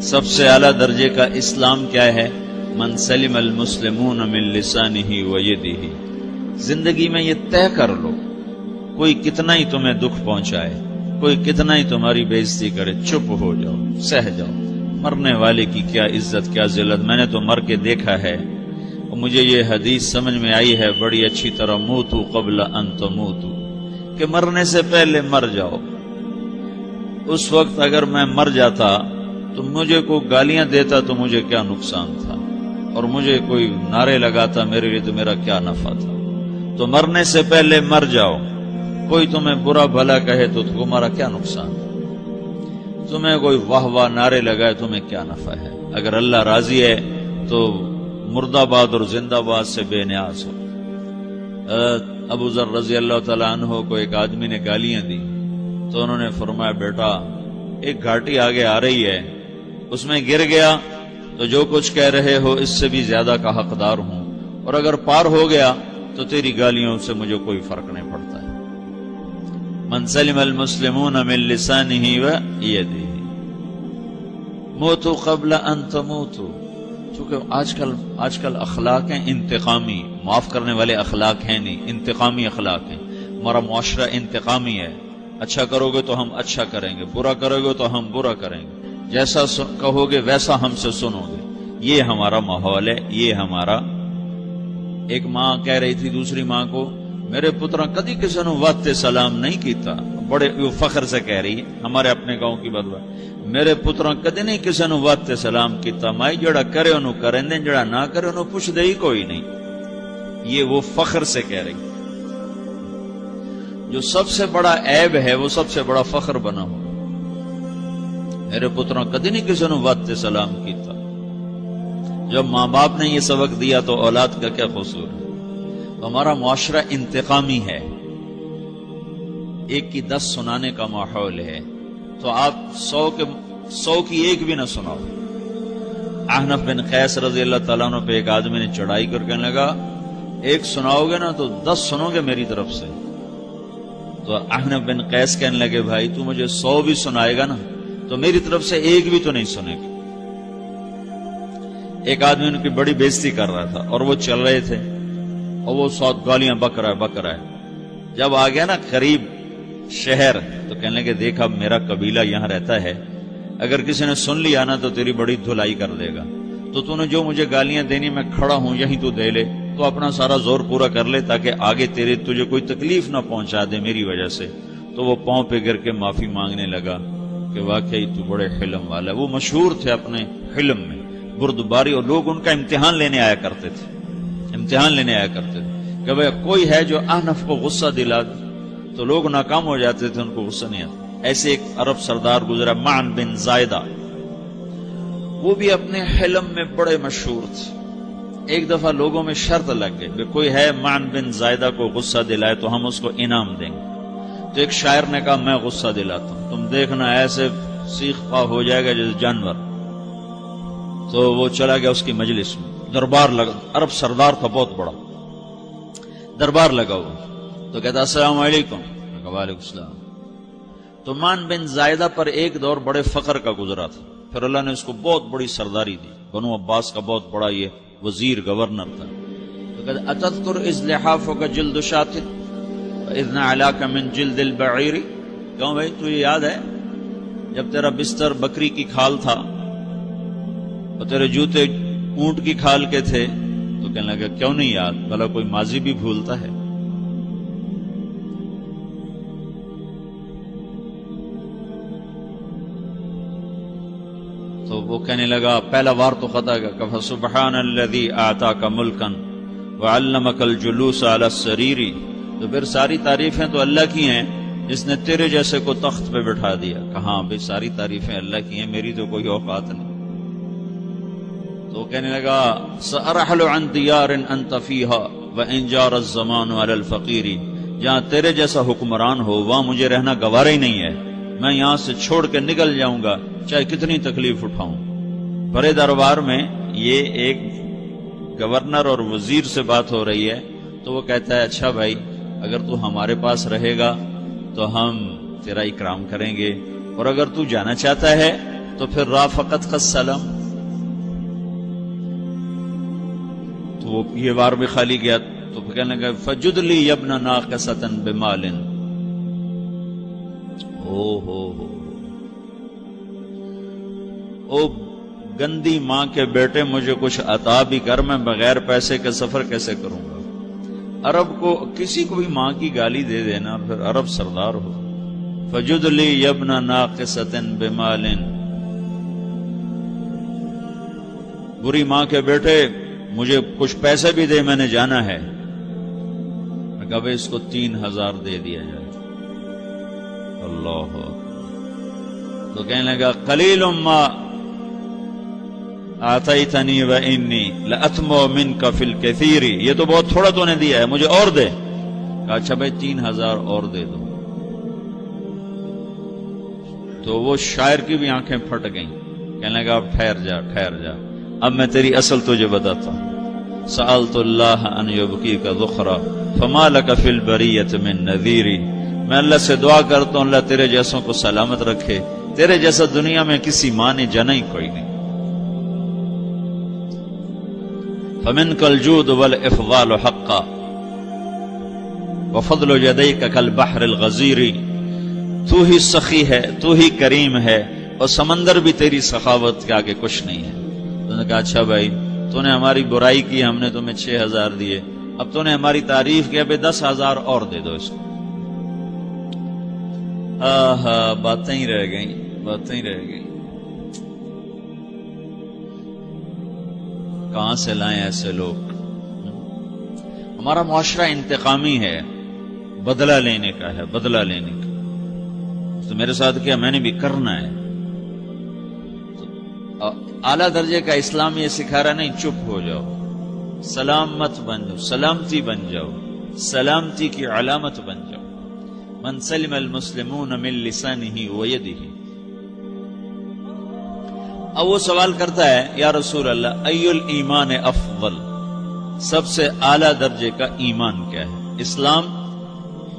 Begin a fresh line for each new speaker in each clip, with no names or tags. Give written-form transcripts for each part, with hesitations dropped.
سب سے اعلیٰ درجے کا اسلام کیا ہے؟ من سلم المسلمون من لسانہ و یدہ۔ زندگی میں یہ طے کر لو، کوئی کتنا ہی تمہیں دکھ پہنچائے، کوئی کتنا ہی تمہاری بےعزتی کرے، چپ ہو جاؤ، سہ جاؤ۔ مرنے والے کی کیا عزت، کیا ذلت، میں نے تو مر کے دیکھا ہے، اور مجھے یہ حدیث سمجھ میں آئی ہے بڑی اچھی طرح، موتوا قبل ان تموتوا، کہ مرنے سے پہلے مر جاؤ۔ اس وقت اگر میں مر جاتا تو مجھے کوئی گالیاں دیتا تو مجھے کیا نقصان تھا، اور مجھے کوئی نعرے لگاتا میرے لیے تو میرا کیا نفع تھا۔ تو مرنے سے پہلے مر جاؤ، کوئی تمہیں برا بھلا کہے تو تمہارا کیا نقصان ہے، تمہیں کوئی واہ واہ نعرے لگائے تمہیں کیا نفع ہے۔ اگر اللہ راضی ہے تو مردہ باد اور زندہ باد سے بے نیاز ہو۔ ابو ذر رضی اللہ تعالیٰ عنہ کو ایک آدمی نے گالیاں دی تو انہوں نے فرمایا، بیٹا ایک گھاٹی آگے آ رہی ہے، اس میں گر گیا تو جو کچھ کہہ رہے ہو اس سے بھی زیادہ کا حقدار ہوں، اور اگر پار ہو گیا تو تیری گالیوں سے مجھے کوئی فرق نہیں پڑتا ہے۔ من سلم المسلمون من لسانہ و یدہ موتوا قبل ان تموتوا۔ چونکہ آج کل اخلاق ہیں انتقامی، معاف کرنے والے اخلاق ہیں نہیں، انتقامی اخلاق ہیں۔ ہمارا معاشرہ انتقامی ہے، اچھا کرو گے تو ہم اچھا کریں گے، برا کرو گے تو ہم برا کریں گے، جیسا کہو گے ویسا ہم سے سنو گے۔ یہ ہمارا ماحول ہے، یہ ہمارا۔ ایک ماں کہہ رہی تھی دوسری ماں کو، میرے پترا کدی کسی نے واسطے سلام نہیں کیتا، بڑے فخر سے کہہ رہی ہے، ہمارے اپنے گاؤں کی بات، میرے پترا کدی نہیں کسی نے واسطے سلام کیتا، مائی جڑا کرے انہوں کریں دیں، جڑا نہ کرے انہوں پوچھ دے ہی کوئی نہیں۔ یہ وہ فخر سے کہہ رہی، جو سب سے بڑا عیب ہے وہ سب سے بڑا فخر بنا ہو۔ میرے پترا کدی نہیں کسی نے واسطے سلام کیتا۔ جب ماں باپ نے یہ سبق دیا تو اولاد کا کیا قصور ہے؟ ہمارا معاشرہ انتقامی ہے، ایک کی 10 سنانے کا ماحول ہے، تو آپ 100 کی ایک بھی نہ سناؤ۔ احنف بن قیس رضی اللہ تعالیٰ عنہ پہ ایک آدمی نے چڑھائی کر کہنے لگا، ایک سناؤ گے نا تو 10 سنو گے میری طرف سے۔ تو احنف بن قیس کہنے لگے، بھائی تو مجھے 100 بھی سنائے گا نا تو میری طرف سے ایک بھی تو نہیں سنے گا۔ ایک آدمی ان کی بڑی بےزتی کر رہا تھا اور وہ چل رہے تھے، اور وہ 100 گالیاں بک رہا ہے۔ جب آ گیا نا قریب شہر تو کہنے لگے، دیکھا میرا قبیلہ یہاں رہتا ہے، اگر کسی نے سن لیا نا تو تیری بڑی دھلائی کر دے گا، تو نے جو مجھے گالیاں دینی میں کھڑا ہوں یہیں تو دے لے، تو اپنا سارا زور پورا کر لے تاکہ آگے تجھے کوئی تکلیف نہ پہنچا دے میری وجہ سے۔ تو وہ پاؤں پہ گر کے معافی مانگنے لگا کہ واقعی تو بڑے حلم والا ہے۔ وہ مشہور تھے اپنے حلم میں، بردباری، اور لوگ ان کا امتحان لینے آیا کرتے تھے کہ بھئی کوئی ہے جو احنف کو غصہ دلا دے، تو لوگ ناکام ہو جاتے تھے، ان کو غصہ نہیں آتا۔ ایسے ایک عرب سردار گزرا، معن بن زائدہ، وہ بھی اپنے حلم میں بڑے مشہور تھے۔ ایک دفعہ لوگوں میں شرط لگ گئی کہ کوئی ہے معن بن زائدہ کو غصہ دلائے تو ہم اس کو انعام دیں گے۔ تو ایک شاعر نے کہا، میں غصہ دلاتا ہوں، تم دیکھنا ایسے سیخ پا ہو جائے گا جیسے جانور۔ تو وہ چلا گیا اس کی مجلس میں، دربار لگا، عرب سردار تھا بہت بڑا، دربار لگا ہوا، تو کہتا السلام علیکم، وعلیکم السلام۔ تو معن بن زائدہ پر ایک دور بڑے فقر کا گزرا تھا، پھر اللہ نے اس کو بہت بڑی سرداری دی، بنو عباس کا بہت بڑا یہ وزیر گورنر تھا۔ تو کہتا اتذکر اذ لحافک جلد شاۃ واذ نعلاک من جلد البعیر، کہوں بھائی تجھے یاد ہے جب تیرا بستر بکری کی کھال تھا اور تیرے جوتے اونٹ کی کھال کے تھے؟ تو کہنے لگا کیوں نہیں یاد، بھلا کوئی ماضی بھی بھولتا ہے؟ تو وہ کہنے لگا، پہلا وار تو خطا کا، کہ سبحان الذی اعطاک ملکا وعلمک الجلوس علی السریر، تو پھر ساری تعریفیں تو اللہ کی ہیں جس نے تیرے جیسے کو تخت پہ بٹھا دیا۔ کہاں بھئی ساری تعریفیں اللہ کی ہیں، میری تو کوئی اوقات نہیں۔ تو کہنے لگا، سأرحل عن دیار انت فیہا وان جار الزمان علی الفقیر، جہاں تیرے جیسا حکمران ہو وہاں مجھے رہنا گوارا ہی نہیں ہے، میں یہاں سے چھوڑ کے نکل جاؤں گا چاہے کتنی تکلیف اٹھاؤں۔ بڑے دربار میں یہ ایک گورنر اور وزیر سے بات ہو رہی ہے، تو وہ کہتا ہے اچھا بھائی اگر تو ہمارے پاس رہے گا تو ہم تیرا اکرام کریں گے، اور اگر تو جانا چاہتا ہے تو پھر رافقت کا سلام، تو وہ یہ بار بھی خالی گیا تو کہنے لگا فجد لی ابن ناقصۃ بمال، او گندی ماں کے بیٹے مجھے کچھ عطا بھی کر، میں بغیر پیسے کے سفر کیسے کروں گا؟ عرب کو کسی کو بھی ماں کی گالی دے دینا پھر عرب سردار ہو۔ فجد لی ابن ناقصۃ بمال، بری ماں کے بیٹے مجھے کچھ پیسے بھی دے، میں نے جانا ہے۔ میں کہا اس کو 3000 دے دیا جائے۔ اللہ، تو کہنے لگا قلیل ما آتیتنی وانی لأطمع منک فی الکثیر، یہ تو بہت تھوڑا تو نے دیا ہے، مجھے اور دے۔ کہا اچھا بھائی 3000 اور دے دو۔ تو وہ شاعر کی بھی آنکھیں پھٹ گئیں، کہنے لگا اب ٹھہر جا ٹھہر جا، اب میں تیری اصل تجھے بتاتا ہوں۔ سألت اللہ ان یبکیک ذخرا فما لک فی البریۃ من نذیر، میں اللہ سے دعا کرتا ہوں اللہ تیرے جیسوں کو سلامت رکھے، تیرے جیسا دنیا میں کسی ماں نے جنا ہی کوئی نہیں۔ فمنک الجود والافضال حقا وفضل یدیک کالبحر الغزیر، تو ہی سخی ہے، تو ہی کریم ہے، اور سمندر بھی تیری سخاوت کے آگے کچھ نہیں ہے۔ تو نے کہا اچھا بھائی تو نے ہماری برائی کی، ہم نے تمہیں 6000 دیے، اب تو نے ہماری تعریف کی، اب 10,000 اور دے دو اس کو۔ باتیں ہی رہ گئیں، باتیں ہی رہ گئیں۔ کہاں سے لائیں ایسے لوگ؟ ہمارا معاشرہ انتقامی ہے، بدلہ لینے کا ہے، بدلہ لینے کا۔ تو میرے ساتھ کیا میں نے بھی کرنا ہے۔ تو اعلیٰ درجے کا اسلام یہ سکھا رہا نہیں چپ ہو جاؤ، سلام مت بن جاؤ، سلامتی بن جاؤ، سلامتی کی علامت بن جاؤ۔ من سلم المسلمون من لسانہ ویدہ۔ اب وہ سوال کرتا ہے یا رسول اللہ ای الایمان افضل، سب سے اعلیٰ درجے کا ایمان کیا ہے؟ اسلام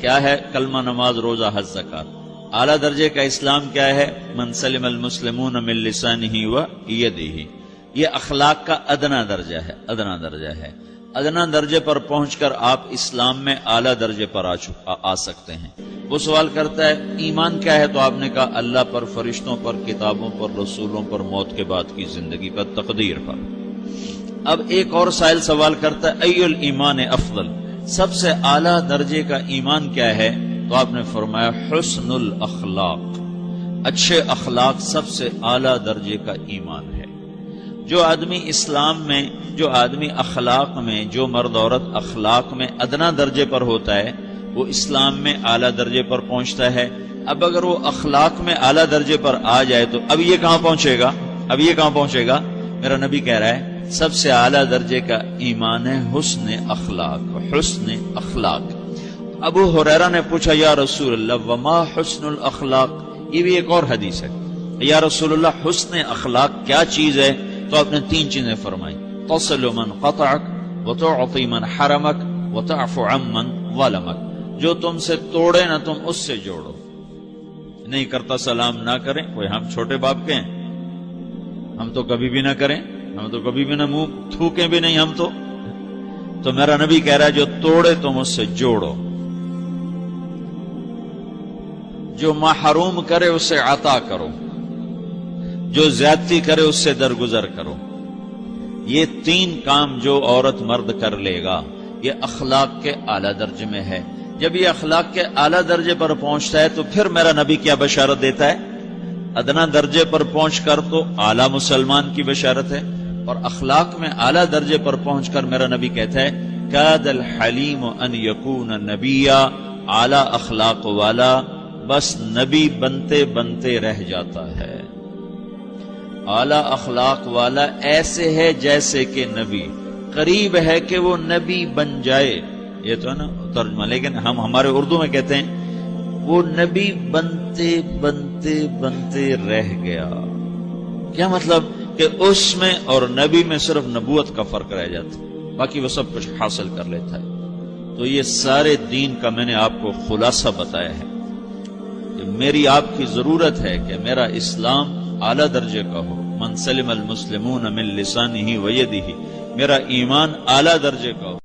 کیا ہے؟ کلمہ، نماز، روزہ، حج، زکات۔ اعلیٰ درجے کا اسلام کیا ہے؟ من سلم المسلمون من لسانہ ویدہ۔ یہ اخلاق کا ادنا درجہ ہے، ادنا درجہ ہے۔ ادنا درجے پر پہنچ کر آپ اسلام میں اعلیٰ درجے پر آ سکتے ہیں۔ وہ سوال کرتا ہے ایمان کیا ہے؟ تو آپ نے کہا اللہ پر، فرشتوں پر، کتابوں پر، رسولوں پر، موت کے بعد کی زندگی پر، تقدیر پر۔ اب ایک اور سائل سوال کرتا ہے ای الایمان افضل، سب سے اعلیٰ درجے کا ایمان کیا ہے؟ تو آپ نے فرمایا حسن الاخلاق، اچھے اخلاق سب سے اعلیٰ درجے کا ایمان ہے۔ جو آدمی اسلام میں، جو آدمی اخلاق میں، جو مرد عورت اخلاق میں ادنا درجے پر ہوتا ہے وہ اسلام میں اعلیٰ درجے پر پہنچتا ہے۔ اب اگر وہ اخلاق میں اعلیٰ درجے پر آ جائے تو اب یہ کہاں پہنچے گا؟ اب یہ کہاں پہنچے گا؟ میرا نبی کہہ رہا ہے سب سے اعلیٰ درجے کا ایمان ہے حسن اخلاق، حسن اخلاق۔ ابو ہریرہ نے پوچھا یا رسول اللہ وما حسن الاخلاق، یہ بھی ایک اور حدیث ہے، یا رسول اللہ حسن اخلاق کیا چیز ہے؟ تو آپ نے 3 چیزیں فرمائی، تصل من قطعک وتعطی من حرمک وتعفو عمن ظلمک، جو تم سے توڑے نہ تم اس سے جوڑو، نہیں کرتا سلام نہ کریں۔ کوئی ہم چھوٹے باپ کے ہیں؟ ہم تو کبھی بھی نہ کریں، ہم تو کبھی بھی نہ منہ تھوکیں بھی نہیں ہم تو میرا نبی کہہ رہا ہے جو توڑے تم اس سے جوڑو، جو محروم کرے اس سے عطا کرو، جو زیادتی کرے اس سے درگزر کرو۔ یہ 3 کام جو عورت مرد کر لے گا یہ اخلاق کے اعلیٰ درجے میں ہے۔ جب یہ اخلاق کے اعلیٰ درجے پر پہنچتا ہے تو پھر میرا نبی کیا بشارت دیتا ہے؟ ادنا درجے پر پہنچ کر تو اعلیٰ مسلمان کی بشارت ہے، اور اخلاق میں اعلیٰ درجے پر پہنچ کر میرا نبی کہتا ہے کاد الحلیم ان یکون نبیا، اعلیٰ اخلاق والا بس نبی بنتے بنتے رہ جاتا ہے۔ اعلیٰ اخلاق والا ایسے ہے جیسے کہ نبی، قریب ہے کہ وہ نبی بن جائے، یہ تو ہے نا ترجمہ، لیکن ہم ہمارے اردو میں کہتے ہیں وہ نبی بنتے بنتے بنتے رہ گیا۔ کیا مطلب؟ کہ اس میں اور نبی میں صرف نبوت کا فرق رہ جاتا، باقی وہ سب کچھ حاصل کر لیتا ہے۔ تو یہ سارے دین کا میں نے آپ کو خلاصہ بتایا ہے کہ میری آپ کی ضرورت ہے کہ میرا اسلام اعلیٰ درجے کا ہو، من سلم المسلمون من لسانہ و یدہ، میرا ایمان اعلیٰ درجے کا ہو۔